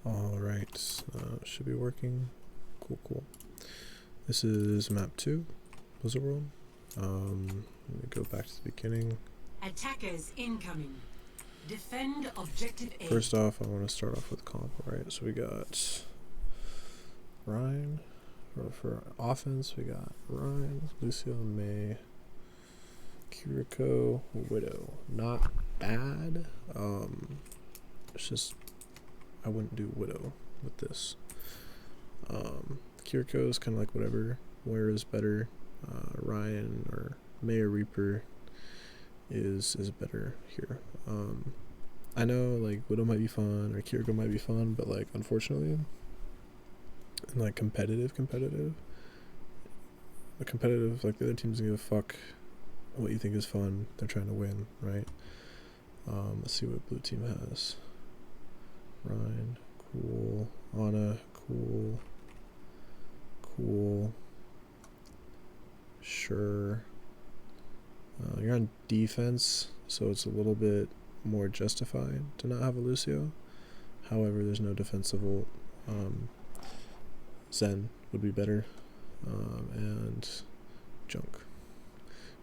Alright, should be working. Cool. This is map 2, Blizzard World. Let me go back to the beginning. Attackers incoming. Defend objective A. First off, I want to start off with comp, right? So we got Ryan. For offense, we got Ryan, Lucio, May, Kiriko, Widow. Not bad. It's just I wouldn't do Widow with this. Kiriko is kind of like whatever. Where is better? Ryan or May or Reaper is better here. I know like Widow might be fun or Kiriko might be fun, but like unfortunately, in like competitive, like the other teams give a fuck what you think is fun. They're trying to win, right? Let's see what blue team has. Ryan, cool. Ana, cool. Sure. You're on defense, so it's a little bit more justified to not have a Lucio. However, there's no defensive ult. Zen would be better. And Junk.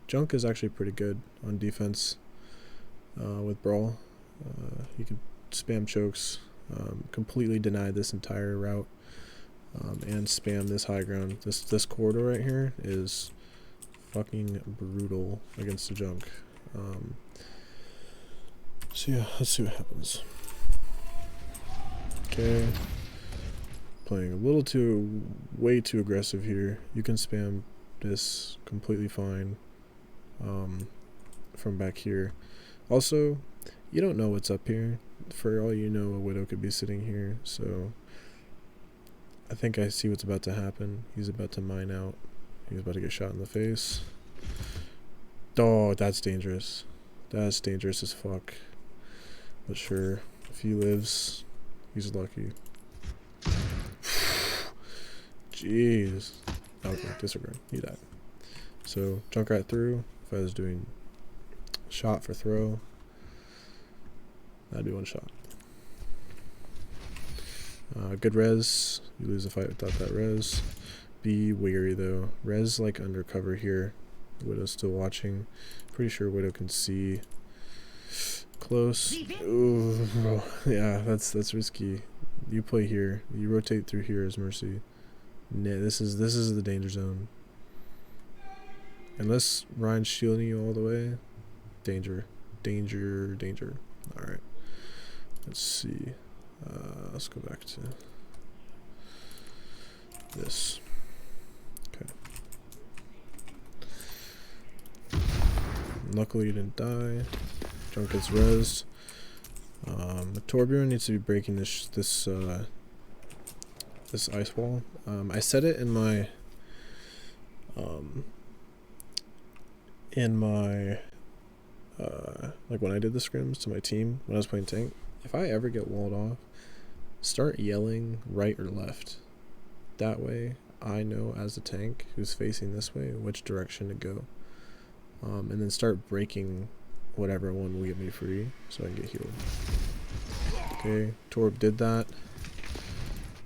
Junk is actually pretty good on defense with Brawl. You can spam chokes, completely deny this entire route, and spam this high ground. This corridor right here is fucking brutal against the Junk. So yeah, let's see what happens. Okay. Playing a little way too aggressive here. You can spam this completely fine from back here. Also, you don't know what's up here. For all you know, a Widow could be sitting here, so I think I see what's about to happen. He's about to mine out. He's about to get shot in the face. Oh, that's dangerous. That's dangerous as fuck. But sure, if he lives, he's lucky. Jeez. Okay, disregard. He died. So, junk right through. If I was doing shot for throw, that'd be one shot. Good res. You lose a fight without that res. Be wary though. Res like undercover here. Widow's still watching. Pretty sure Widow can see close. Ooh, yeah, that's risky. You play here. You rotate through here as Mercy. Nah, this is the danger zone. Unless Ryan's shielding you all the way. Danger. Alright. Let's see. Let's go back to this. Okay. Luckily you didn't die. Junk gets rezzed. Torbjorn needs to be breaking this ice wall. I said it in my like when I did the scrims to my team when I was playing tank. If I ever get walled off, start yelling right or left. That way I know as a tank who's facing this way which direction to go. And then start breaking whatever one will get me free so I can get healed. Okay, Torb did that.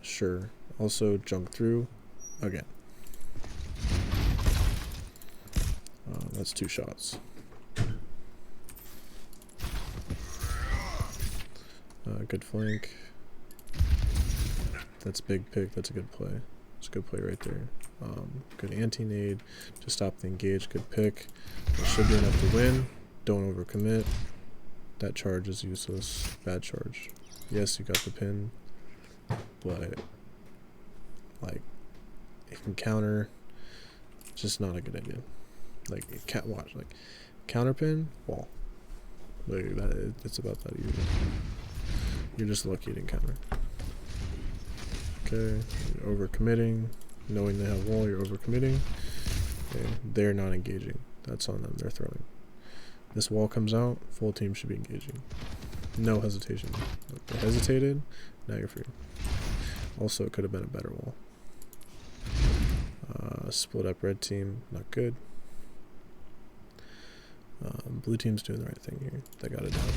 Sure. Also junk through again. That's 2 shots. Good flank. That's big pick. That's a good play. It's a good play right there. Good anti-nade to stop the engage. Good pick. That should be enough to win. Don't overcommit. That charge is useless. Bad charge. Yes, you got the pin, but like it can counter. Just not a good idea. Like it can't watch. Like counter pin wall. Like that. It's about that easy. You're just lucky it didn't counter. Okay, you're overcommitting. Knowing they have wall, you're overcommitting. Okay, they're not engaging. That's on them. They're throwing. This wall comes out. Full team should be engaging. No hesitation. They hesitated. Now you're free. Also, it could have been a better wall. Split up red team. Not good. Blue team's doing the right thing here. They got it down.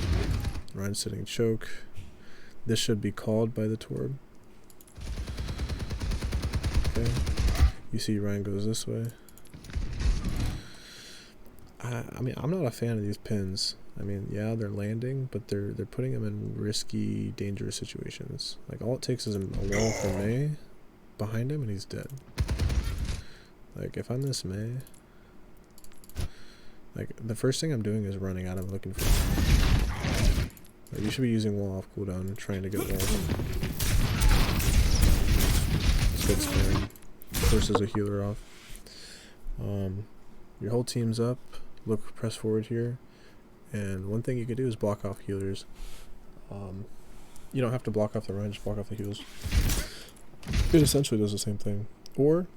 Ryan's sitting choke. This should be called by the Torb. Okay. You see Ryan goes this way. I mean, I'm not a fan of these pins. I mean, yeah, they're landing, but they're putting him in risky, dangerous situations. Like, all it takes is a wall from May behind him, and he's dead. Like, if I'm this May, like, the first thing I'm doing is running out. I'm looking for him. Like, you should be using wall off cooldown and trying to get walls. It's good spam. Forces a healer off. Your whole team's up. Look, press forward here. And one thing you can do is block off healers. You don't have to block off the run, just block off the heals. It essentially does the same thing. Or,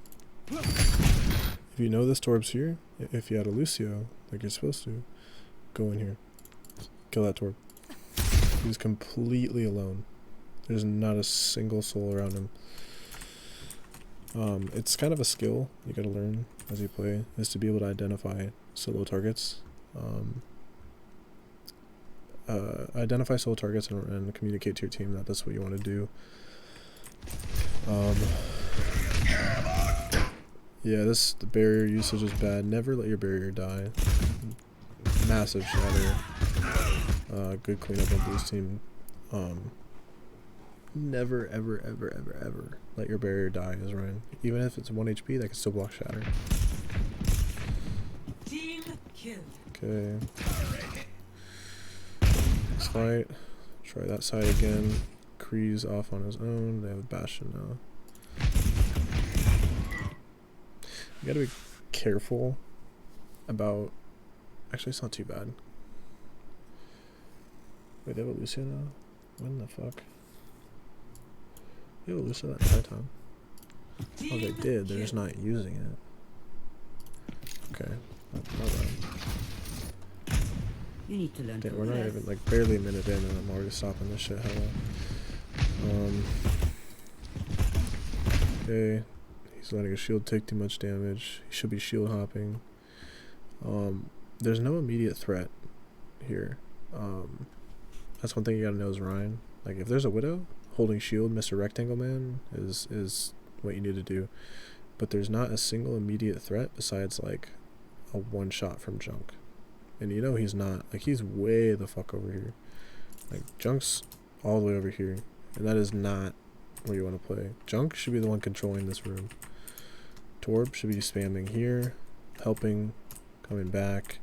if you know this Torb's here, if you had a Lucio, like you're supposed to, go in here. Kill that Torb. He's completely alone. There's not a single soul around him. It's kind of a skill you gotta learn as you play, is to be able to identify solo targets. Identify solo targets and communicate to your team that that's what you want to do. Yeah, the barrier usage is bad. Never let your barrier die. Massive shatter. Good cleanup on Blue's team. Never, ever, ever, ever, ever let your barrier die, as Ryan. Even if it's 1 HP, that can still block shatter. Team kill. Okay. Next fight. Try that side again. Kree's off on his own. They have a Bastion now. You gotta be careful about... Actually, it's not too bad. Wait, they have a Lucio now? When the fuck? They have a Lucio that entire time? Oh, they did. They're just not using it. Okay. Not bad. You need to learn to We're not rest. even, like, barely a minute in and I'm already stopping this shit hella. Okay. He's letting his shield take too much damage. He should be shield hopping. There's no immediate threat here. That's one thing you gotta know is Ryan. Like, if there's a Widow, holding shield, Mr. Rectangle Man is what you need to do. But there's not a single immediate threat besides, like, a one shot from Junk. And you know he's not. Like, he's way the fuck over here. Like, Junk's all the way over here. And that is not where you want to play. Junk should be the one controlling this room. Torb should be spamming here, helping, coming back,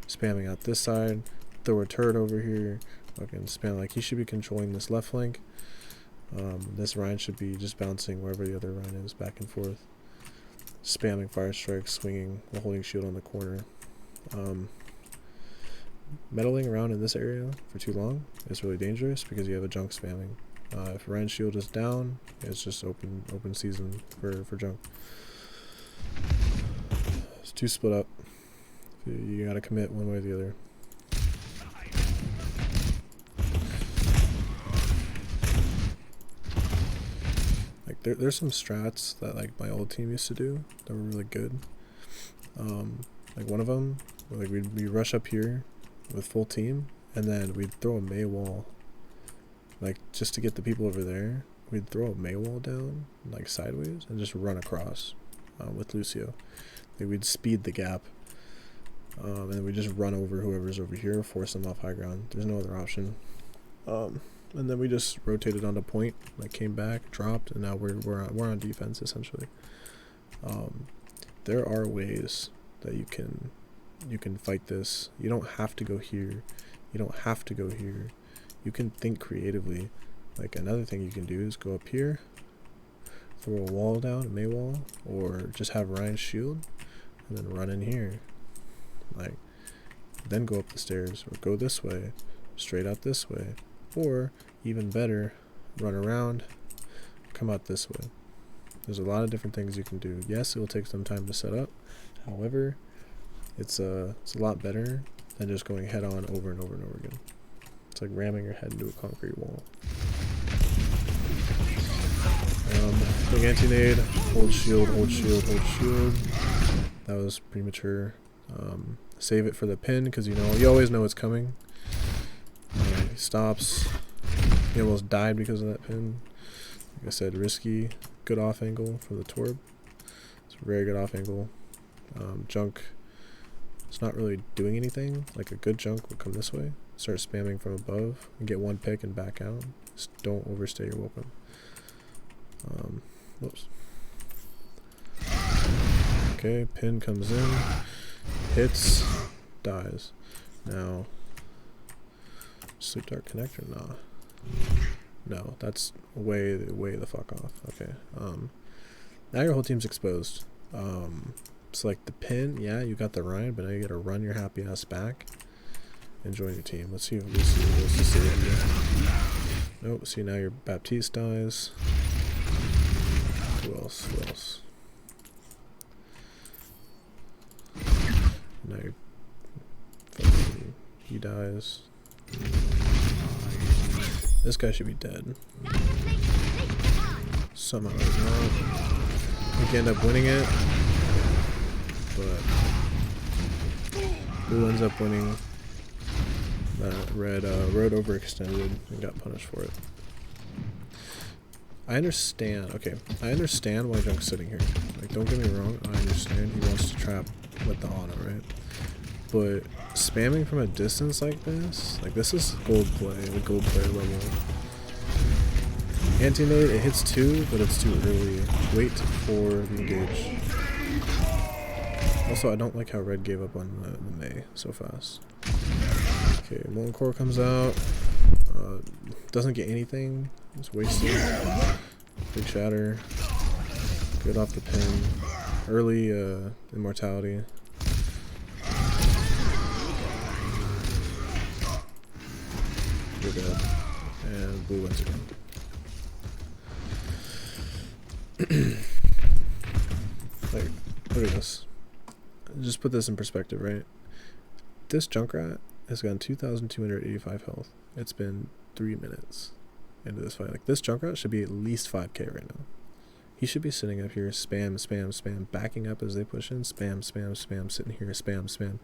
spamming out this side, throw a turret over here, fucking spam. Like, he should be controlling this left flank. This Ryan should be just bouncing wherever the other Ryan is, back and forth. Spamming fire strikes, swinging while holding shield on the corner. Meddling around in this area for too long is really dangerous because you have a Junk spamming. If Ryan's shield is down, it's just open season for Junk. It's too split up. You gotta commit one way or the other. Like, there's some strats that, like, my old team used to do that were really good. Like, one of them, like, we'd rush up here with full team, and then we'd throw a Mei wall. Like, just to get the people over there, we'd throw a Mei wall down, like, sideways, and just run across with Lucio. Like, we'd speed the gap, and then we'd just run over whoever's over here, force them off high ground. There's no other option. And then we just rotated onto point, like, came back, dropped, and now we're on defense essentially. There are ways that you can fight this. You don't have to go here. You don't have to go here. You can think creatively. Like, another thing you can do is go up here, throw a wall down, a Mei wall, or just have Ryan's shield, and then run in here. Like, then go up the stairs, or go this way, straight out this way, or even better, run around, come out this way. There's a lot of different things you can do. Yes, it will take some time to set up. However, it's a lot better than just going head on over and over and over again. It's like ramming your head into a concrete wall. Big anti-nade, hold shield, hold shield, hold shield. That was premature. Save it for the pin, because you always know it's coming. He stops, He almost died because of that pin. Like I said, risky, good off angle for the Torb. It's a very good off angle. Junk, it's not really doing anything. Like a good junk would come this way, start spamming from above, and get one pick and back out. Just don't overstay your welcome. Whoops. Okay, pin comes in, hits, dies. Now, sleep dark connector, nah. No, that's way the fuck off. Okay. Now your whole team's exposed. So like the pin, yeah, you got the Ryan, but now you gotta run your happy ass back and join your team. Let's see if we see to save you. Nope. See, now your Baptiste dies. Who else? Who else? Now your he dies. This guy should be dead. Somehow he's not. We can end up winning it, but blue ends up winning. That red overextended and got punished for it. I understand. Okay, I understand why Junk's sitting here. Like, don't get me wrong. I understand he wants to trap with the auto, right? But spamming from a distance like this is gold play, the gold player level. Anti-nade, it hits 2, but it's too early. Wait for the engage. Also, I don't like how red gave up on the Mei so fast. Okay, Molten Core comes out. Doesn't get anything. It's wasted. Big shatter. Good off the pin. Early immortality. You're dead. And blue wins again. Like, look at this. Just put this in perspective, right? This Junkrat has gotten 2,285 health. It's been 3 minutes into this fight. Like, this Junkrat should be at least 5k right now. He should be sitting up here, spam, backing up as they push in, spam, sitting here, spam.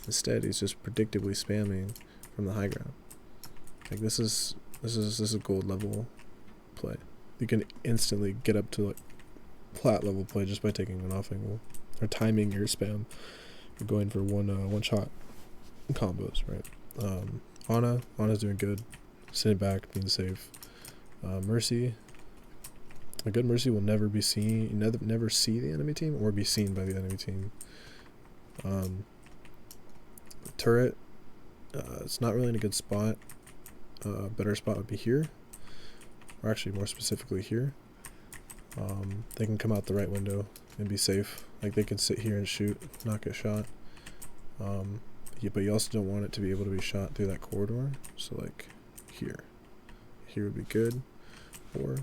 Instead, he's just predictably spamming from the high ground. Like, this is gold level play. You can instantly get up to like plat level play just by taking an off angle or timing your spam. You're going for one shot combos, right? Ana's doing good, sitting back, being safe. Mercy, a good Mercy will never be seen, never see the enemy team or be seen by the enemy team. Turret, it's not really in a good spot. Better spot would be here, or actually more specifically here. They can come out the right window and be safe. Like, they can sit here and shoot, not get shot. Yeah, but you also don't want it to be able to be shot through that corridor. So like here would be good, or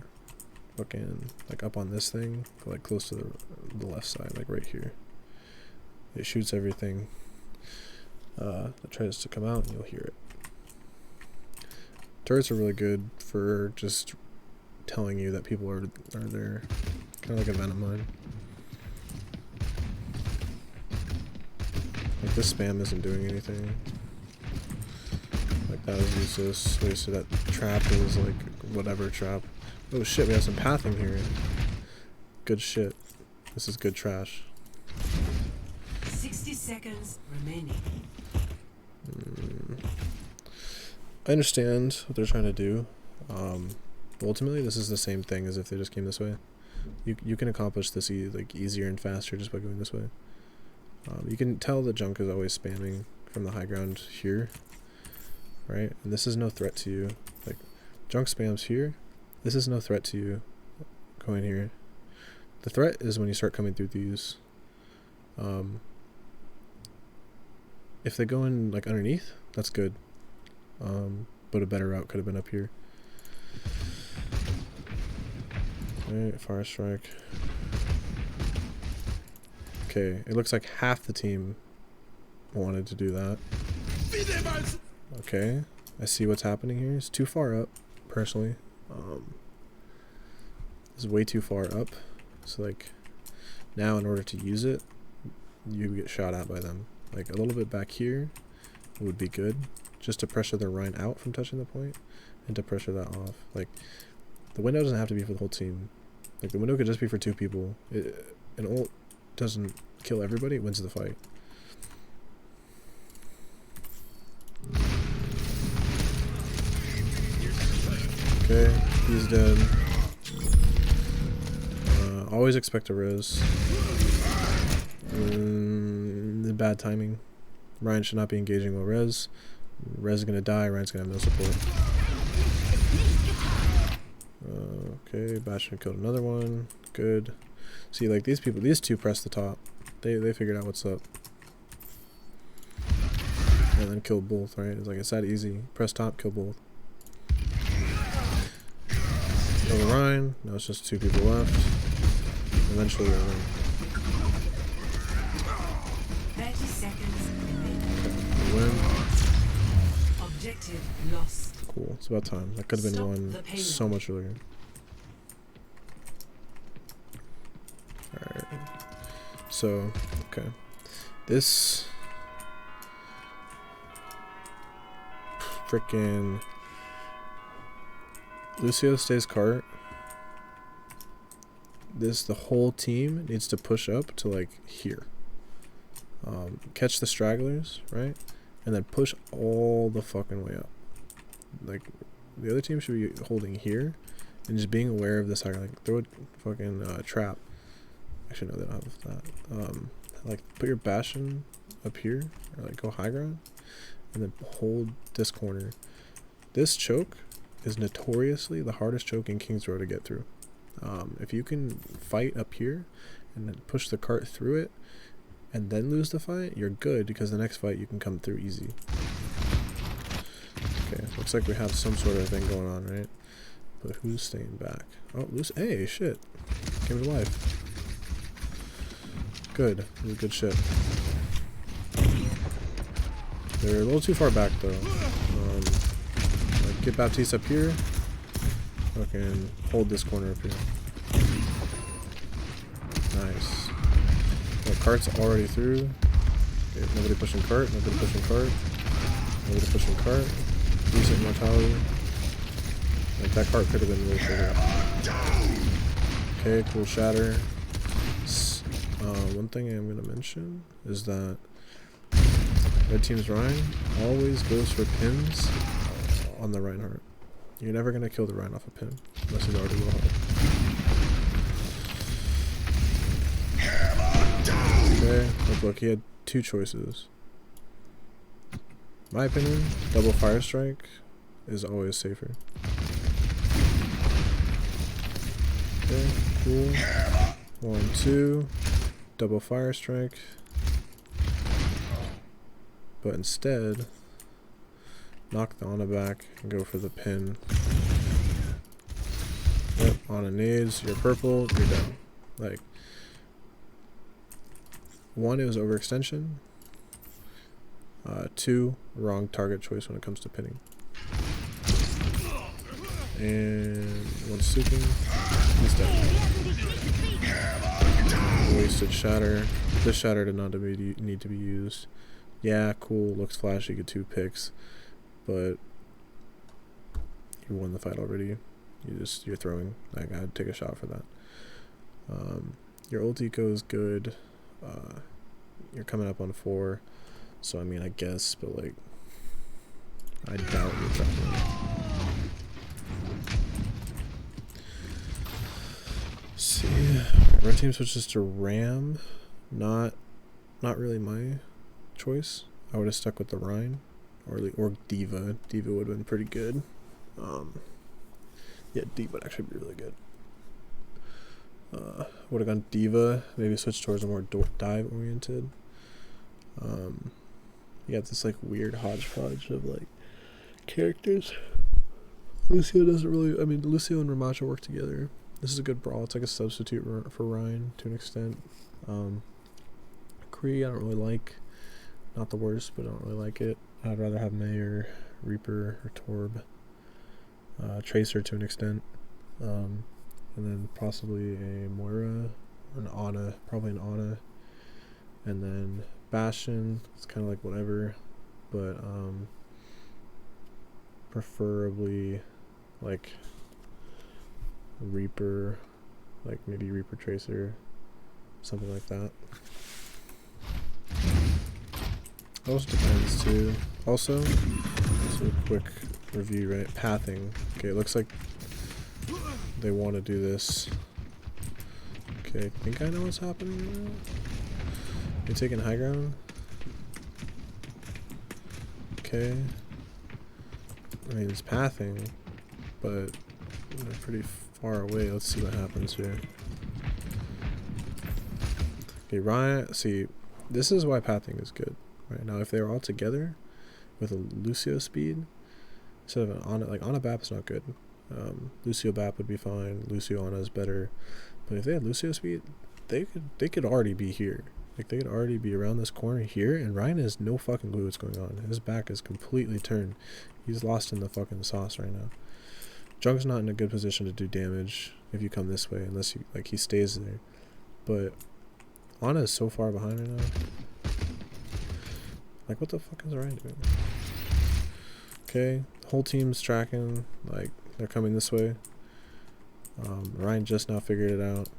fucking like up on this thing, but like close to the left side, like right here. It shoots everything that tries to come out, and you'll hear it. Turrets are really good for just telling you that people are there, kind of like a venom mine. Like, this spam isn't doing anything. Like, that was useless. Wasted. That trap is like whatever trap. Oh shit, we have some pathing here. Good shit. This is good trash. 60 seconds remaining. I understand what they're trying to do. Ultimately, this is the same thing as if they just came this way. You can accomplish this easier and faster just by going this way. You can tell the Junk is always spamming from the high ground here, right? And this is no threat to you. Like, Junk spams here. This is no threat to you going here. The threat is when you start coming through these. If they go in like underneath, that's good. But a better route could have been up here. Alright, fire strike. Okay, it looks like half the team wanted to do that. Okay, I see what's happening here. It's too far up, personally. It's way too far up. So like, now in order to use it, you get shot at by them. Like, a little bit back here would be good, just to pressure the Rhine out from touching the point, and to pressure that off. Like, the window doesn't have to be for the whole team. Like, the window could just be for 2 people. An ult doesn't kill everybody, it wins the fight. Okay, he's dead. Always expect a res. Bad timing. Ryan should not be engaging while res. Res is gonna die, Ryan's gonna have no support. Okay, Bastion killed another one. Good. See, like, these people, these two press the top. They figured out what's up. And then kill both, right? It's like, it's that easy. Press top, kill both. Kill the Ryan. Now it's just 2 people left. Eventually we'll win. 30 seconds. We win. Objective lost. Cool. It's about time. That could have been won so much earlier. Alright. So, okay. This frickin' Lucio stays cart. The whole team needs to push up to, like, here. Catch the stragglers, right? And then push all the fucking way up. Like, the other team should be holding here and just being aware of this. Like, throw a fucking trap. Actually, no, they don't have that. Like, put your Bastion up here, or like go high ground, and then hold this corner. This choke is notoriously the hardest choke in King's Row to get through. If you can fight up here and then push the cart through it and then lose the fight, you're good, because the next fight you can come through easy. Okay, looks like we have some sort of thing going on, right? But who's staying back? Oh, hey, shit. Came to life. Good. Good shit. They're a little too far back, though. Like, get Baptiste up here. Fucking hold this corner up here. Nice. The cart's already through. Okay, nobody pushing cart. Nobody pushing cart. Nobody pushing cart. Decent mortality. Like, that cart could have been really further. Okay, cool shatter. One thing I'm gonna mention is that red team's Ryan always goes for pins on the Reinhardt. You're never gonna kill the Ryan off a pin unless he's already low. Okay, look, he had 2 choices. My opinion, double fire strike is always safer. Okay, cool. 1, 2, double fire strike. But instead, knock the Ana back and go for the pin. Yep, Ana nades, you're purple, you're done. Like, 1, it was overextension. 2, wrong target choice when it comes to pinning. And 1 souping, he's dead. Wasted shatter. This shatter did not need to be used. Yeah, cool, looks flashy, get 2 picks, but you won the fight already. You're throwing. Like, I'd take a shot for that. Your ult eco is good. You're coming up on 4, so I mean, I guess, but like, I doubt you're dropping it. See, red team switches to Ram. Not really my choice. I would have stuck with the Rhine or Diva. Diva would have been pretty good. Yeah, Diva would actually be really good. Would have gone Diva. Maybe switch towards a more dive oriented. You got this like weird hodgepodge of like characters. Lucio doesn't really. I mean, Lucio and Ramacha work together. This is a good brawl. It's like a substitute for Ryan to an extent. Kree, I don't really like. Not the worst, but I don't really like it. I'd rather have May or Reaper or Torb. Tracer to an extent. And then possibly a Moira, an Ana, probably an Ana. And then Bastion, it's kind of like whatever. But preferably like Reaper, like maybe Reaper Tracer, something like that. Also depends too. Also, so a quick review, right? Pathing. Okay, it looks like they want to do this. Okay, I think I know what's happening right now. You're taking high ground. Okay. I mean, it's pathing, but they're pretty far away. Let's see what happens here. Okay, Ryan, see, this is why pathing is good. Right now, if they were all together with a Lucio speed, instead of an Ana Bap is not good. Lucio Bap would be fine. Lucio Ana is better. But if they had Lucio speed, they could already be here. Like, they could already be around this corner here, and Ryan has no fucking clue what's going on. His back is completely turned. He's lost in the fucking sauce right now. Junk's not in a good position to do damage if you come this way, unless you, like, he stays there. But Ana is so far behind right now. Like, what the fuck is Ryan doing? Okay, whole team's tracking, like, they're coming this way. Ryan just now figured it out.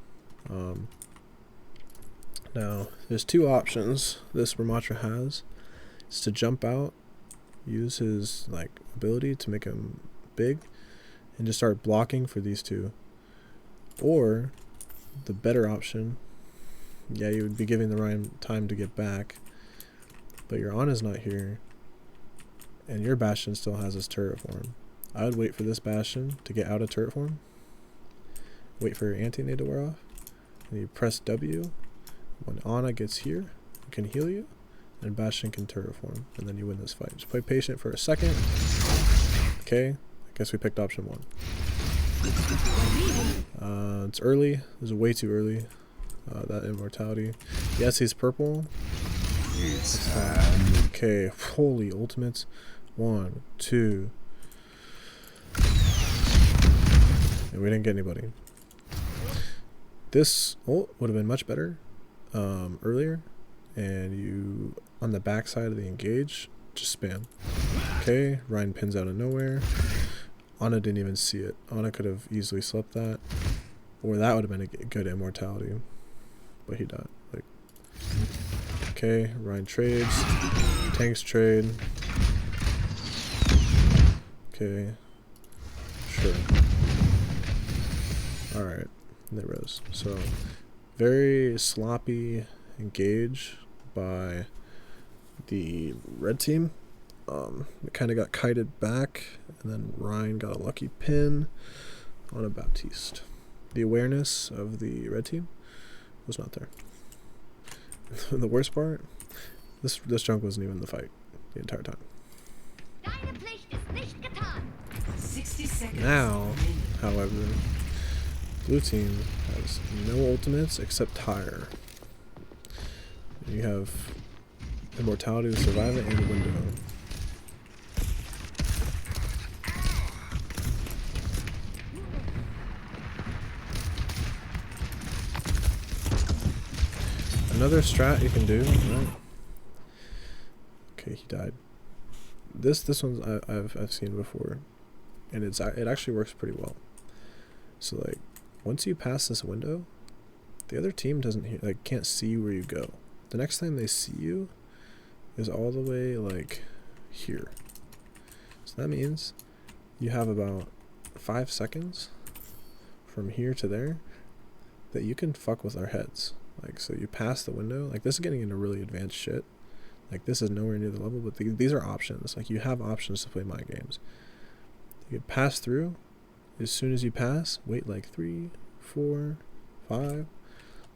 Now, there's two options this Ramatra has. It's to jump out, use his, like, ability to make him big, and just start blocking for these two. Or, the better option, yeah, you would be giving the Ryan time to get back, but your Ana's not here, and your Bastion still has his turret form. I would wait for this Bastion to get out of turret form, wait for your anti-nade to wear off, and you press W. When Ana gets here, it can heal you, and Bastion can turret form, and then you win this fight. Just play patient for a second. Okay, I guess we picked option 1. It's early. This is way too early. That immortality. Yes, he's purple. Okay, holy ultimates. 1, 2. And we didn't get anybody. This ult would have been much better earlier. And you, on the back side of the engage, just spam. Okay, Ryan pins out of nowhere. Ana didn't even see it. Ana could have easily slept that. Or that would have been a good immortality. But he died. Like, okay, Ryan trades. Tanks trade. Okay. Sure. Alright. They rose. So, very sloppy engage by the red team. It kind of got kited back, and then Ryan got a lucky pin on a Baptiste. The awareness of the red team was not there. The worst part, this junk wasn't even in the fight the entire time. 60 seconds. Now, however, blue team has no ultimates except tire. You have immortality to survive it and window. Another strat you can do, right? Okay, he died. This one's I've seen before, and it actually works pretty well. So, like, once you pass this window, the other team can't see where you go. The next time they see you is all the way, like, here. So that means you have about 5 seconds from here to there that you can fuck with our heads. Like, so you pass the window. Like, this is getting into really advanced shit. Like, this is nowhere near the level, but these are options. Like, you have options to play mind games. You can pass through. As soon as you pass, wait like 3, 4, 5,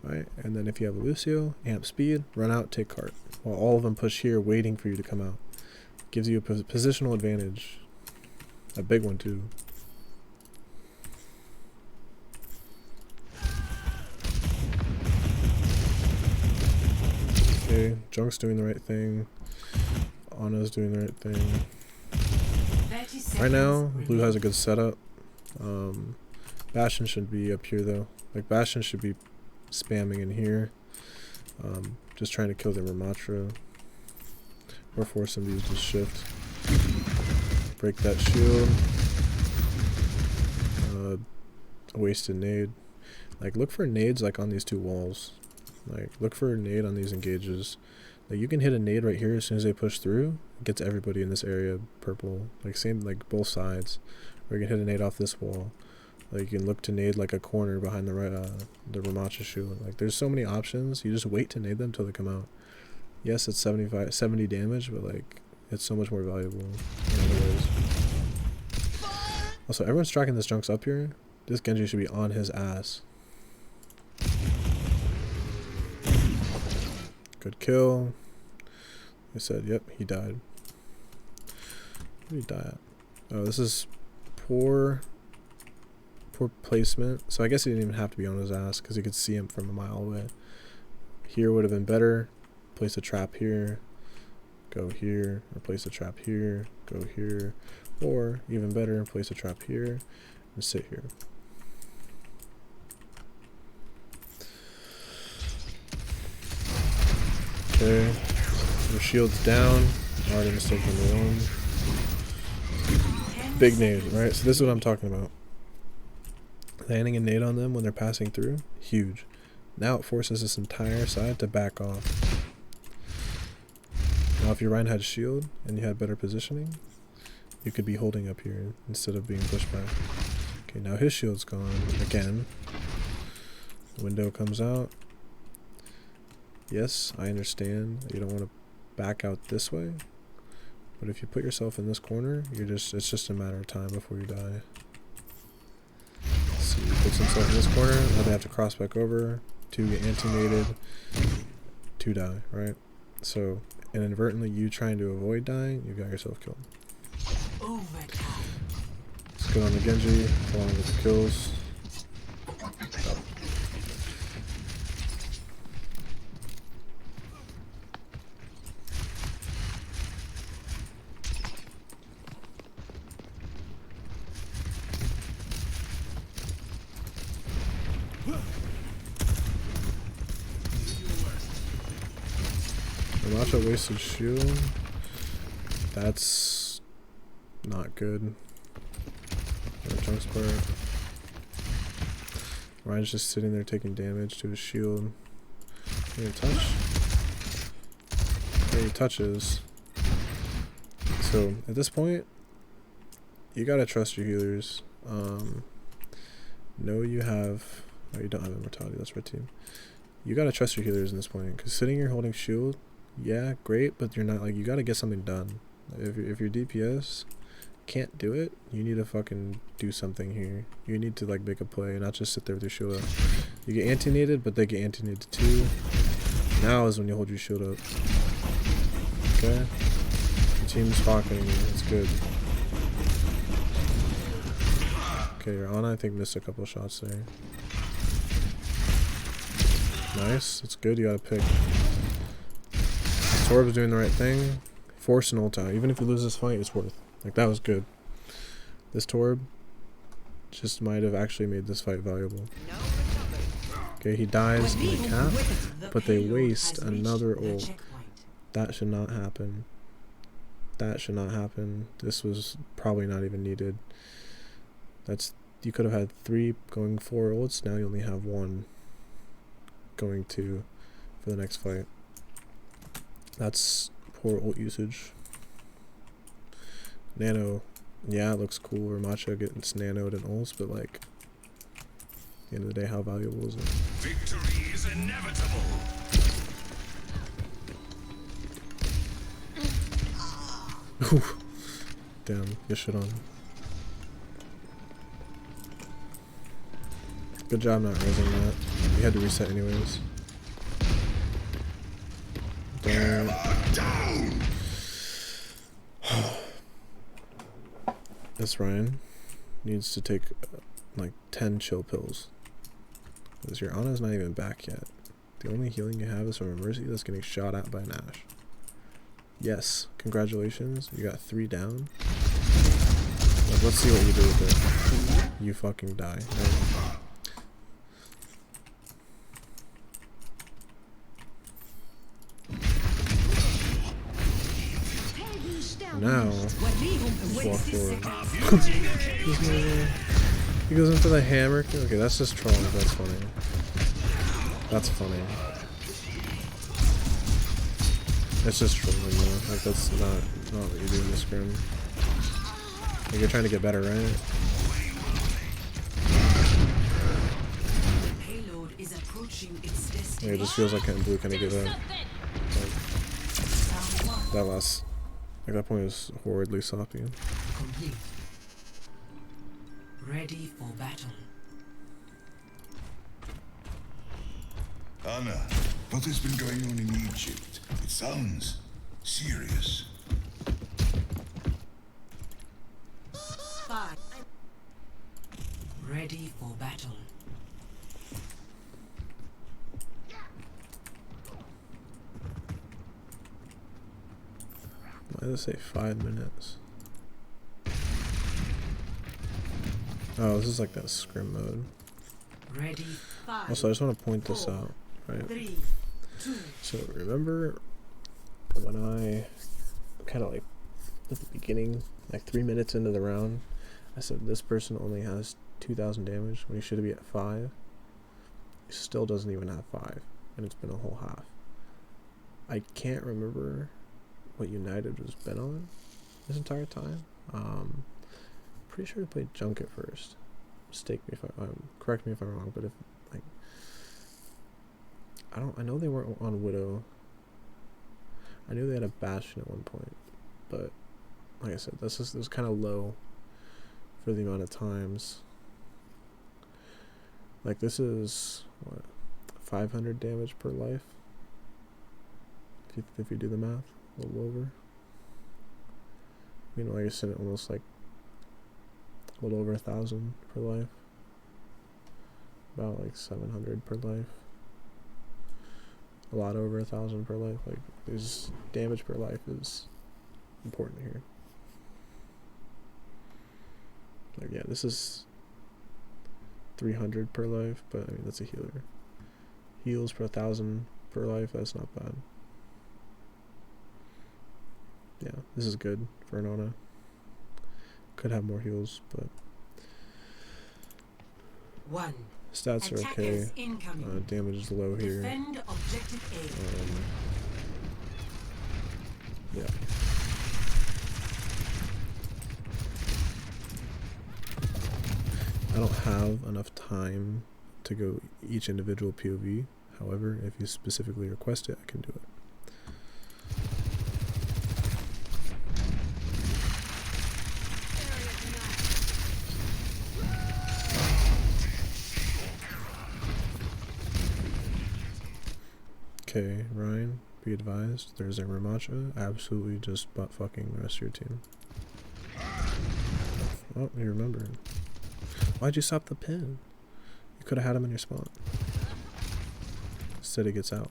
right? And then if you have a Lucio, amp speed, run out, take cart. While all of them push here, waiting for you to come out. Gives you a positional advantage. A big one, too. Okay, Junk's doing the right thing. Ana's doing the right thing. Right now, blue has a good setup. Bastion should be up here though. Like, Bastion should be spamming in here. Just trying to kill the Ramatra. Or force him to use this shift. Break that shield. a wasted nade. Like, look for nades like on these two walls. Like, look for a nade on these engages. Like, you can hit a nade right here as soon as they push through. It gets everybody in this area purple. Like, same, like, both sides. Or you can hit a nade off this wall. Like, you can look to nade, like, a corner behind the Ramacha shield. Like, there's so many options. You just wait to nade them until they come out. Yes, it's 70 damage, but, like, it's so much more valuable in other ways. Also, everyone's tracking this Junks up here. This Genji should be on his ass. Good kill. I said, yep, he died. Where did he die at? Oh, this is poor placement. So I guess he didn't even have to be on his ass because he could see him from a mile away. Here would have been better. Place a trap here. Go here. Or place a trap here. Go here. Or, even better, place a trap here. And sit here. Okay. Your shield's down. Already mistake number one. Big nade, right? So this is what I'm talking about. Landing a nade on them when they're passing through, huge. Now it forces this entire side to back off. Now if your Ryan had shield and you had better positioning, you could be holding up here instead of being pushed back. Okay, now his shield's gone again. Window comes out. Yes, I understand that you don't want to back out this way, but if you put yourself in this corner, it's just a matter of time before you die. So he puts himself in this corner, now they have to cross back over, 2 get anti-mated, 2 die, right? So inadvertently you trying to avoid dying, you got yourself killed. It's good on the Genji, along with the kills. Ramacha wasted shield. That's not good. Junks part. Ryan's just sitting there taking damage to his shield. Can he touch? Okay, he touches. So at this point, you gotta trust your healers. No, you have. Oh, you don't have immortality. That's red team. You gotta trust your healers in this point, because sitting here holding shield, yeah, great, but you're not, like, you gotta get something done. If your DPS can't do it, you need to fucking do something here. You need to, like, make a play, not just sit there with your shield up. You get anti-naded, but they get anti-naded too. Now is when you hold your shield up. Okay? Your team's pocketing you. It's good. Okay, your Ana, I think, missed a couple shots there. Nice. That's good. You gotta pick. Torb's doing the right thing. Force an ult out. Even if you lose this fight, it's worth. Like, that was good. This Torb just might have actually made this fight valuable. Okay, he dies in the cap, but they waste another ult. That should not happen. That should not happen. This was probably not even needed. You could have had 3 going 4 ults. Now you only have 1 going 2 for the next fight. That's poor ult usage. Nano, yeah, it looks cool. Ramacha getting nanoed and ults, but, like, at the end of the day, how valuable is it? Victory is inevitable. Damn, get shit on. Good job not raising that. We had to reset anyways. Damn. This Ryan needs to take like 10 chill pills. Because your Ana's not even back yet. The only healing you have is from a Mercy that's getting shot at by an Ashe. Yes, congratulations. You got 3 down. Like, let's see what you do with it. You fucking die. Right? Now, walk forward. He goes into the hammer. Okay, that's just trolling. That's funny. That's funny. It's just trolling though. Like that's not what you do in this scrim. Like you're trying to get better, right? Payload is approaching its destiny. Yeah, it just feels like Blue kind of give up. Like, that last, like that point was horridly sloppy. Complete. Ready for battle. Anna, what has been going on in Egypt? It sounds serious. 5. Ready for battle. Why does it say 5 minutes? Oh, this is like that scrim mode. Ready. 5. Also, I just want to point this out, right? 3, 2. So remember when I kind of like at the beginning, like 3 minutes into the round, I said this person only has 2,000 damage when he should be at 5. He still doesn't even have 5, and it's been a whole half. I can't remember what United has been on this entire time. Pretty sure they played Junket first. Mistake me if correct me if I'm wrong, but if like I know they weren't on Widow. I knew they had a Bastion at one point, but like I said, this was kind of low for the amount of times. Like this is what 500 damage per life. If you do the math, a little over. You know, like I said, almost like a little over 1,000 per life. About like 700 per life. A lot over 1,000 per life. Like this damage per life is important here. Like yeah, this is 300 per life, but I mean that's a healer. Heals per 1,000 per life. That's not bad. Yeah, this is good for an Ana. Could have more heals, but 1. stats are okay. Attackers incoming. Damage is low here. Defend objective A. Yeah. I don't have enough time to go each individual POV. However, if you specifically request it, I can do it. Okay, Ryan, be advised, there's a Ramacha, absolutely just butt fucking the rest of your team. Oh, you remembered. Why'd you stop the pin? You could have had him in your spawn. Instead it gets out.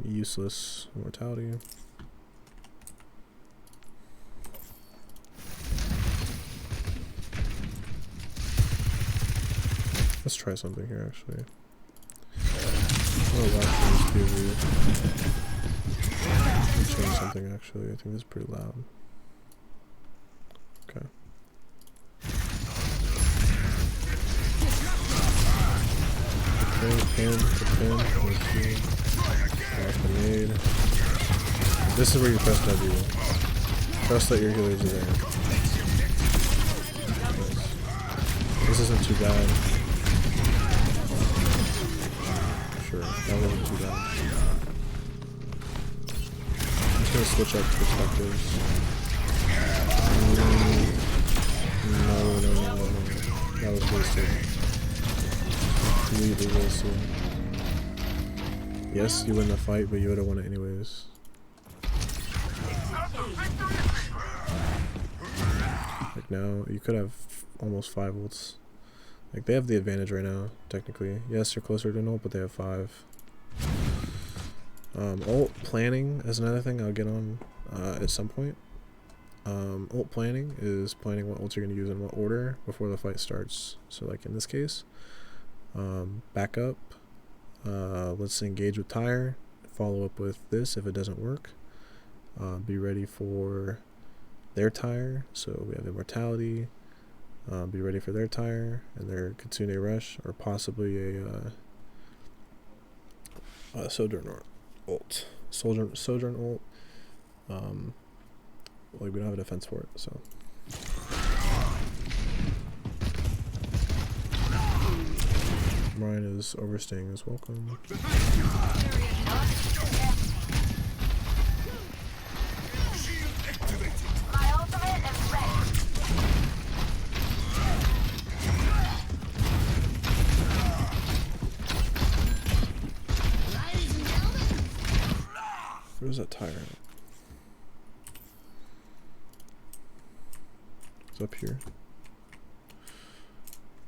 Useless mortality. Let's try something here actually. Oh, watch this POV. Let's change something actually. I think this is pretty loud. Okay. Pin, grenade. This is where you press W. Trust that your healers are there. This isn't too bad. Sure, that wasn't too bad. I'm just gonna switch up perspectives. No. That was wasted. Completely wasted. Yes, you win the fight, but you would have won it anyways. Like now, you could have almost 5 ults. Like they have the advantage right now, technically. Yes, you're closer to an ult, but they have 5. Ult planning is another thing I'll get on at some point. Ult planning is planning what ults you're going to use in what order before the fight starts. So like in this case, back up, let's engage with tire, follow up with this if it doesn't work, be ready for their tire. So we have Immortality. Be ready for their tire and their Kitsune Rush, or possibly a Sojourn ult. Sojourn ult. Like, we don't have a defense for it, so. Ryan is overstaying his welcome. My ultimate is ready. Where's that tire at? It's up here.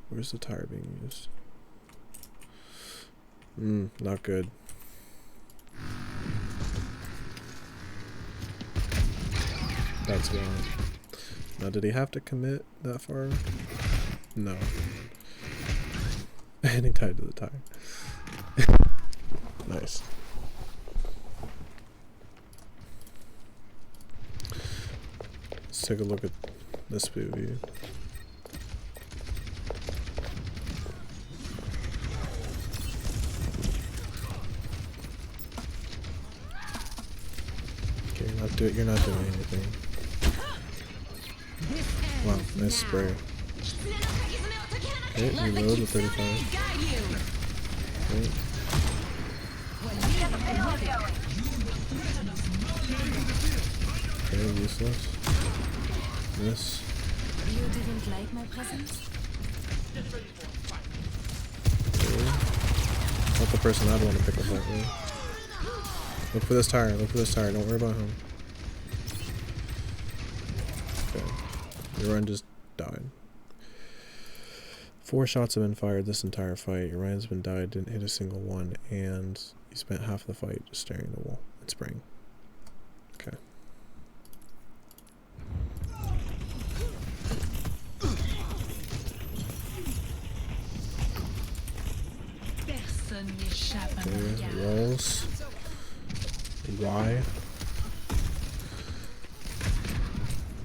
Where's the tire being used? Not good. That's gone. Now, did he have to commit that far? No. And he tied to the tire. Nice. Let's take a look at this POV. Okay, you're not doing anything. Wow, nice spray. Okay, reload with 35. Okay. Okay, useless. This. You didn't like my presence? Okay. Not the person I'd want to pick up that way. Look for this tire, look for this tire, don't worry about him. Okay. Your run just died. 4 shots have been fired this entire fight. Your Ryan's been died, didn't hit a single one, and you spent half the fight just staring at the wall and spraying. Okay. Okay, rolls. Y.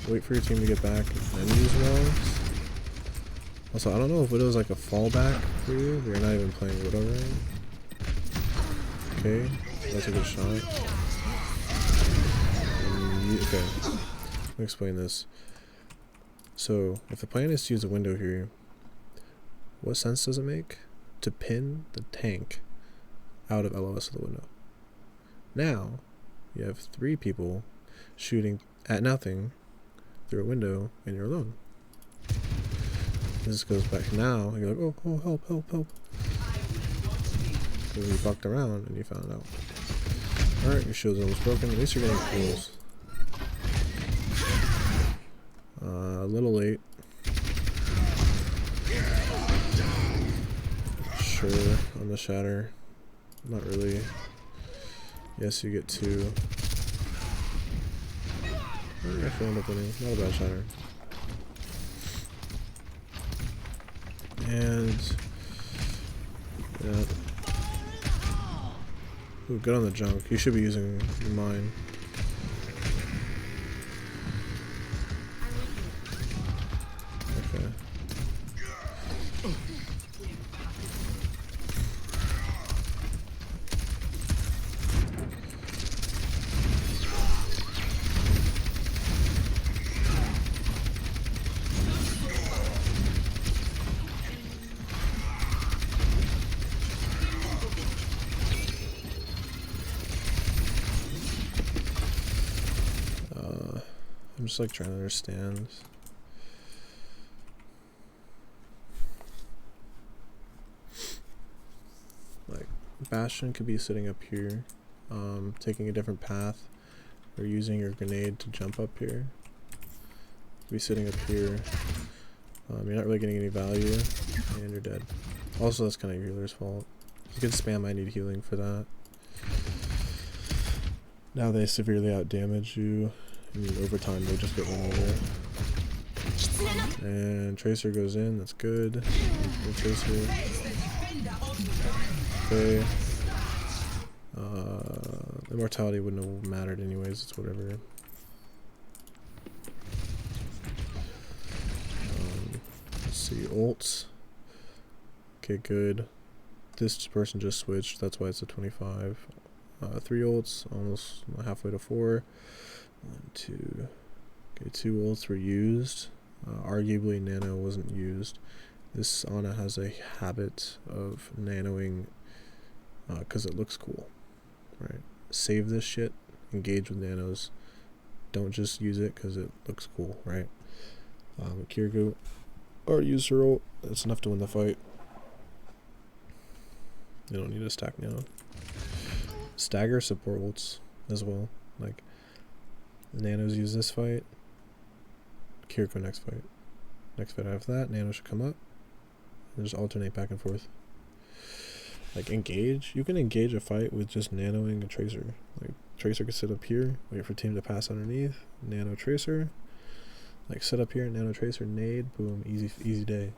Wait for your team to get back and then use rolls. Also, I don't know if Widow's like a fallback for you, but you're not even playing Widow right. Okay, that's a good shot. Okay, let me explain this. So, if the plan is to use a window here, what sense does it make to pin the tank out of LOS of the window? Now, you have 3 people shooting at nothing through a window, and you're alone. This goes back now, and you're like, oh, help, help, help. So you fucked around, and you found out. Alright, your shield's almost broken. At least you're getting kills. A little late. Sure, on the shatter. Not really. Yes, you get 2. I actually end up winning. Not a bad shatter. And yeah. Ooh, good on the junk. You should be using mine. Okay. I'm just like trying to understand. Like, Bastion could be sitting up here, taking a different path, or using your grenade to jump up here. Be sitting up here. You're not really getting any value, and you're dead. Also, that's kind of your healer's fault. You can spam I need healing for that. Now they severely outdamage you. And over time they just get run over. And Tracer goes in, that's good. Good Tracer. Okay. Immortality wouldn't have mattered anyways, it's whatever. see, ults. Okay, good. This person just switched, that's why it's a 25. 3 ults, almost halfway to 4. 1, 2. Okay, 2 ults were used. Arguably, nano wasn't used. This Ana has a habit of nanoing because it looks cool, right? Save this shit, engage with nanos. Don't just use it because it looks cool, right? Kiriko, or use her ult. That's enough to win the fight. You don't need to stack nano. Stagger support ults as well. Like, nanos use this fight. Kiriko next fight. Next fight after that, nano should come up. And just alternate back and forth. Like, engage. You can engage a fight with just nanoing a tracer. Like, tracer could sit up here, wait for team to pass underneath, nano tracer. Like, sit up here, nano tracer, nade, boom, easy day.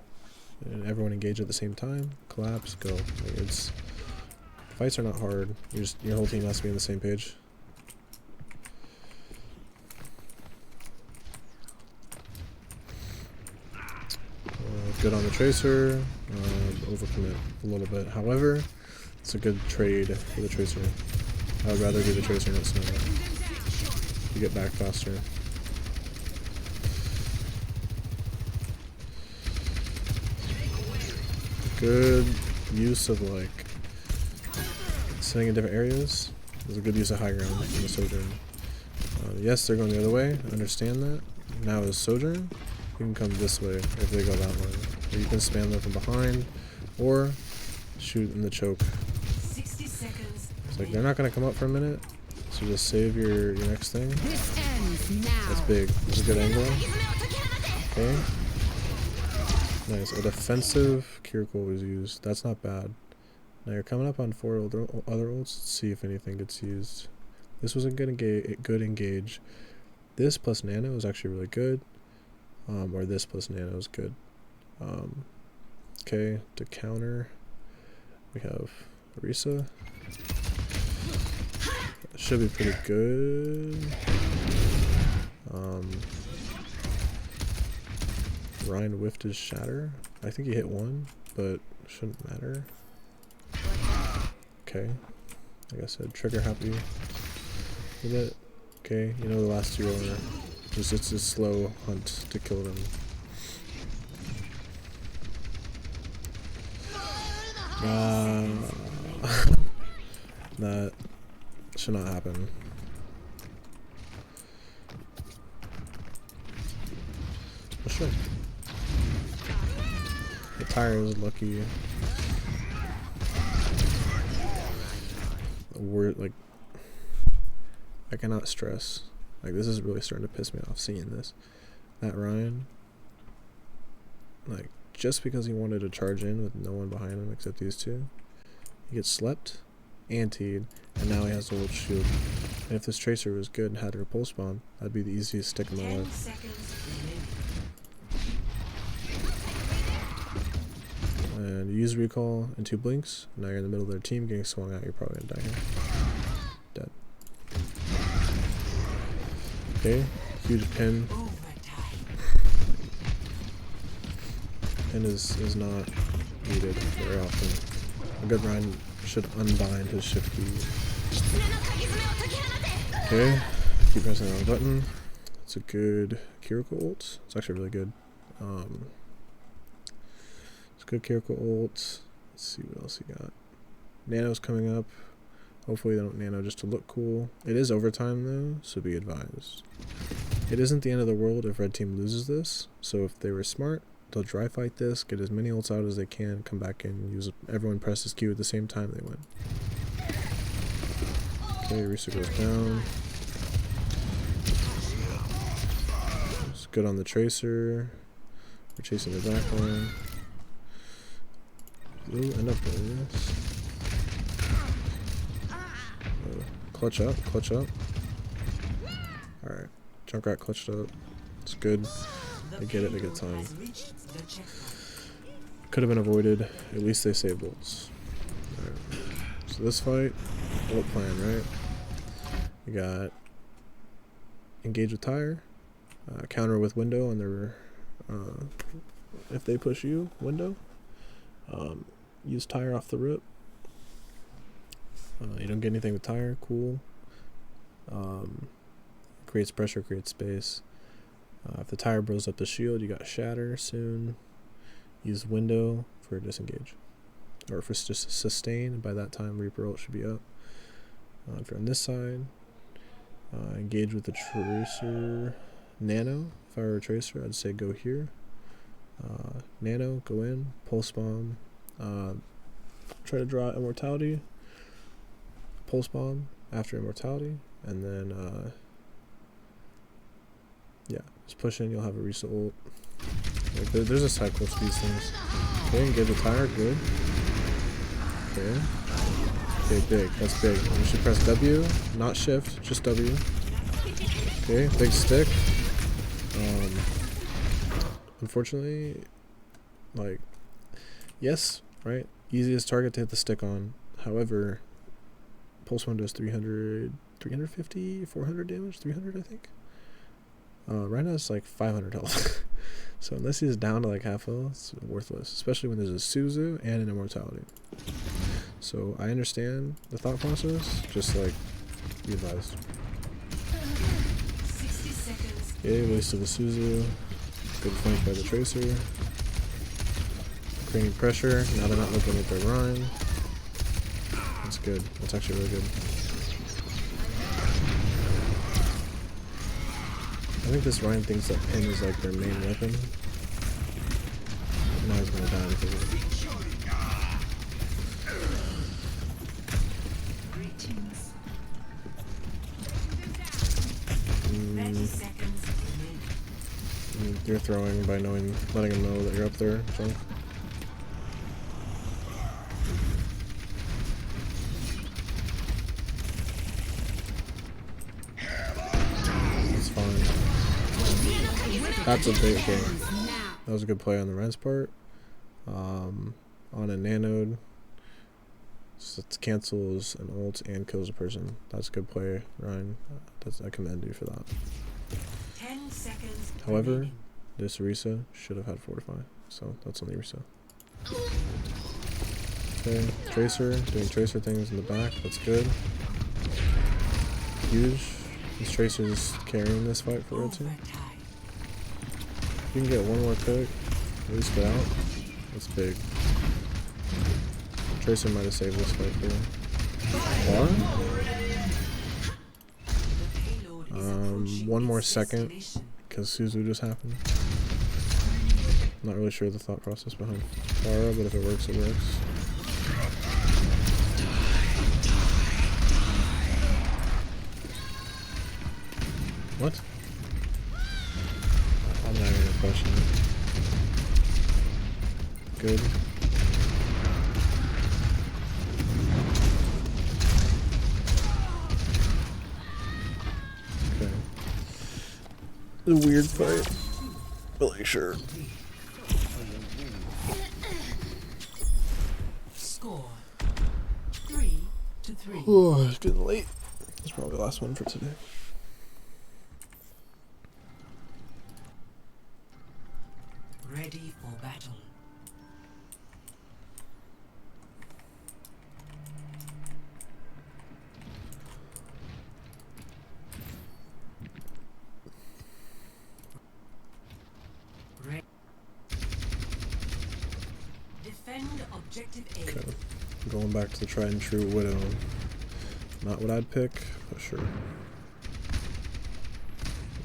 And everyone engage at the same time, collapse, go. Like, it's fights are not hard. Your whole team has to be on the same page. Good on the tracer, overcommit a little bit. However, it's a good trade for the tracer. I would rather do the tracer not snow. You get back faster. Good use of like sitting in different areas. There's a good use of high ground in the Sojourn. Yes, they're going the other way. I understand that. Now as Sojourn, you can come this way if they go that way. Or you can spam them from behind, or shoot in the choke. 60 seconds. It's like they're not gonna come up for a minute, so just save your next thing. This ends now. That's big. That's a good angle. Okay. Nice. A defensive Kiriko was used. That's not bad. Now you're coming up on 4 other ults. Let's see if anything gets used. This was a good engage. This plus nano is actually really good. Or this plus nano is good. Okay, to counter, we have Arisa. Should be pretty good. Ryan whiffed his shatter. I think he hit 1, but shouldn't matter. Okay, like I said, trigger happy with it. Okay, you know the last 2 are just, it's a slow hunt to kill them. That should not happen. For sure. The tire is lucky. We're like, I cannot stress. Like, this is really starting to piss me off seeing this. That Ryan, like, just because he wanted to charge in with no one behind him except these 2, he gets slept, antied, and now he has to hold shield. And if this tracer was good and had a repulse bomb, that'd be the easiest stick in my 10 life. seconds remaining. And you use recall and 2 blinks. Now you're in the middle of their team getting swung out. You're probably gonna die here. Dead. Okay, huge pin. Pin is not needed very often. A good Ryan should unbind his shift key. Okay, keep pressing the wrong button. It's a good Kiriko ult. It's actually really good. It's good Kiriko ult. Let's see what else he got. Nano's coming up. Hopefully they don't nano just to look cool. It is overtime though, so be advised. It isn't the end of the world if red team loses this, so if they were smart, they'll dry fight this, get as many ults out as they can, come back in, use everyone presses Q at the same time they win. Okay, Risa goes down. It's good on the tracer. We're chasing the back line. Ooh, end up doing this. Clutch up, clutch up. Alright, Junkrat clutched up. It's good. They get it, they get time. Could have been avoided. At least they saved ults. Alright. So this fight, ult plan, right? We got engage with tire, counter with window on their if they push you, window. Use tire off the rip. You don't get anything with tire, cool. Creates pressure, creates space. If the tire blows up the shield, you got shatter soon. Use window for disengage. Or for just sustain, by that time Reaper ult should be up. If you're on this side, engage with the Tracer Nano. If I were a Tracer, I'd say go here. Nano, go in, pulse bomb. Try to draw immortality. Pulse bomb after immortality, and then yeah, just push in. You'll have a reset ult. Like, there's a cycle to these things. Okay, engage the tire, good. Okay. Okay, big. That's big. You should press W, not shift, just W. Okay, big stick. Unfortunately, like, yes, right? Easiest target to hit the stick on. However, Pulse 1 does 300, 350, 400 damage, 300 I think. Right now it's like 500 health. So unless he's down to like half health, it's worthless. Especially when there's a Suzu and an immortality. So I understand the thought process, just like be advised. 60 seconds. Okay, waste of the Suzu. Good flank by the Tracer. Creating pressure. Now they're not looking at their run. That's good. That's actually really good. I think this Ryan thinks that pin is like their main weapon. Now he's gonna die because of it. Greetings. 30 seconds remaining. You're throwing by letting him know that you're up there, Junk. It's fine. That's a big game. That was a good play on the Ren's part. On a nanode, so it cancels an ult and kills a person. That's a good play, Ryan. I commend you for that. 10 seconds However, remaining. this Orisa should have had Fortify, so that's on the Orisa. Okay, Tracer, doing Tracer things in the back, that's good. Huge. This Tracer's carrying this fight for real team. Overtime. If you can get one more pick, at least get out, that's big. Tracer might have saved this fight for you. What? The payload is approaching One more its second, destination. because Suzu just happened. Not really sure the thought process behind Farah, but if it works, it works. What? I'm not even gonna question it. Good. Okay. A weird fight. But like, sure. Score 3-3. Oh, it's getting late. It's probably the last one for today. Ready for battle. Defend objective A. Okay. Going back to the tried and true Widow. Not what I'd pick, but sure.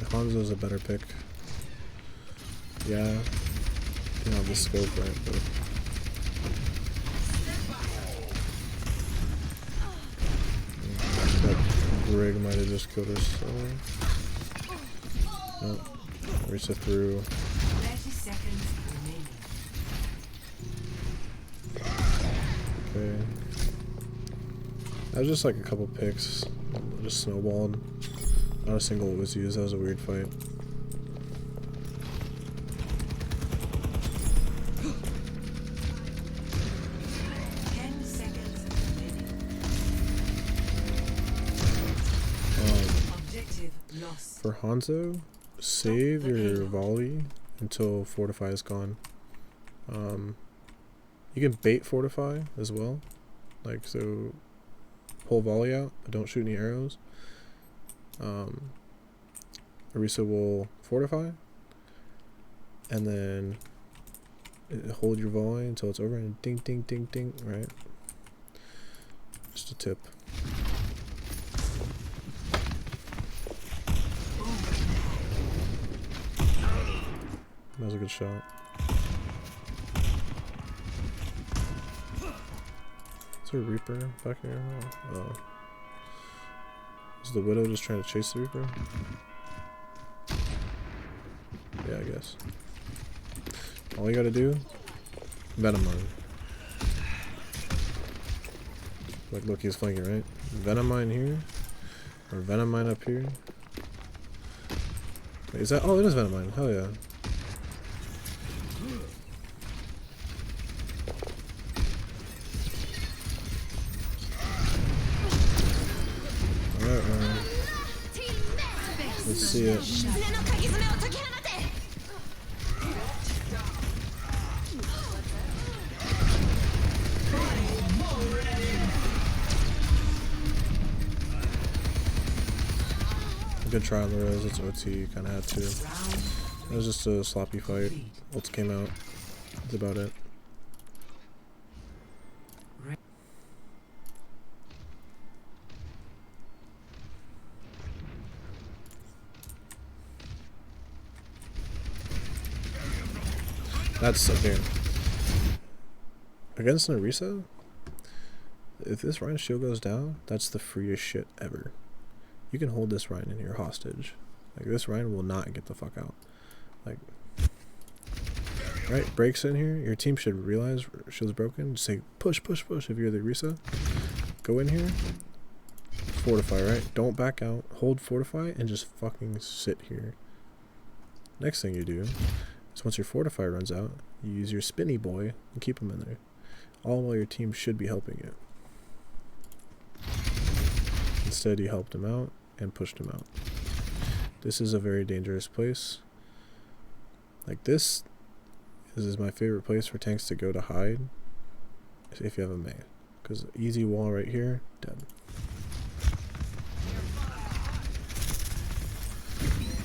Hanzo's a better pick. Yeah. You know, the scope, right? But that Brig might have just killed us. So. Nope. Reset through. 30 seconds remaining. Okay. That was just like a couple picks. Just snowballed. Not a single was used. That was a weird fight. For Hanzo, save your volley until Fortify is gone. You can bait fortify as well, like so. Pull volley out, but don't shoot any arrows. Orisa will fortify, and then hold your volley until it's over, and ding, ding, ding, ding. Right. Just a tip. That was a good shot. Is there a Reaper back here? Oh. Is the Widow just trying to chase the Reaper? Yeah, I guess. All you gotta do, Venom Mine. Like, look, he's flanking, right? Venom Mine here, or Venom Mine up here. Wait, is that? Oh, it is Venom Mine. Hell yeah. Alright, let's see it. Good try on the res, it's OT, you kinda had to. It was just a sloppy fight. Ults came out. That's about it. That's okay. Against Narisa, if this Rhine shield goes down, that's the freest shit ever. You can hold this Rhine in here hostage. Like, this Rhine will not get the fuck out. Like, right, breaks in here, your team should realize shield's broken. Just say push, push, push if you're the Risa. Go in here, fortify, right? Don't back out, hold fortify, and just fucking sit here. Next thing you do is once your fortify runs out, you use your spinny boy and keep him in there. All while your team should be helping you. Instead, you helped him out and pushed him out. This is a very dangerous place. Like, this is my favorite place for tanks to go to hide if you have a Mei. Because easy wall right here, dead.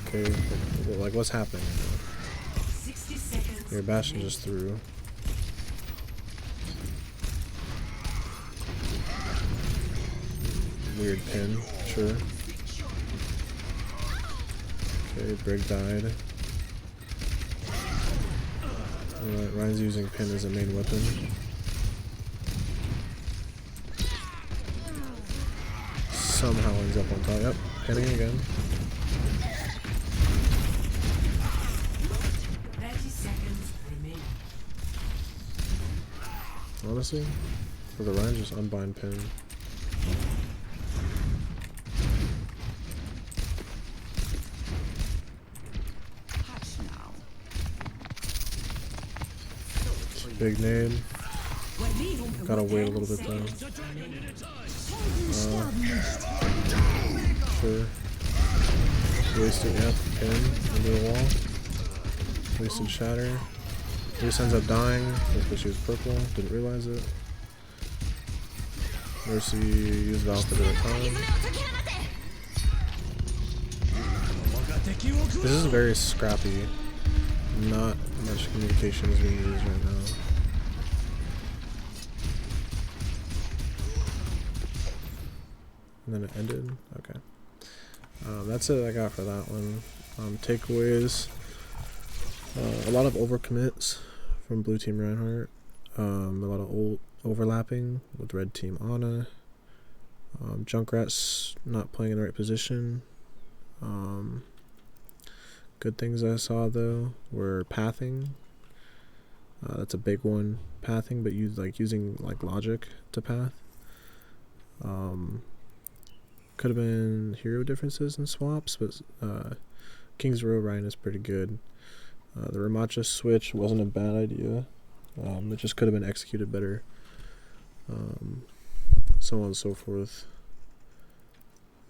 Okay, like what's happening? 60 seconds. Your Bastion just threw. Weird pin, sure. Okay, Brig died. Alright, Ryan's using pin as a main weapon. Somehow ends up on top. Yep, pinning again. 30 seconds remaining. Honestly, for the Ryan, just unbind pin. Big nade. Gotta wait a little bit though. Sure. Wasted, yep, pin into the wall. Wasted shatter. Reese ends up dying because she was purple. Didn't realize it. Mercy used Valk a bit of time. This is very scrappy. Not much communication is being used right now. And then it ended. Okay. That's it I got for that one. Takeaways. A lot of overcommits from Blue Team Reinhardt. A lot of old overlapping with Red Team Ana. Junkrat's not playing in the right position. Good things I saw though were pathing. That's a big one. Pathing, but using like logic to path. Could have been hero differences and swaps, but King's Row Ryan is pretty good. The Ramacha switch wasn't a bad idea. It just could have been executed better. So on and so forth.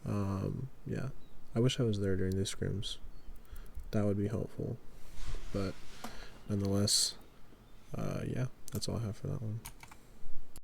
Yeah, I wish I was there during these scrims. That would be helpful. But nonetheless, Yeah, that's all I have for that one.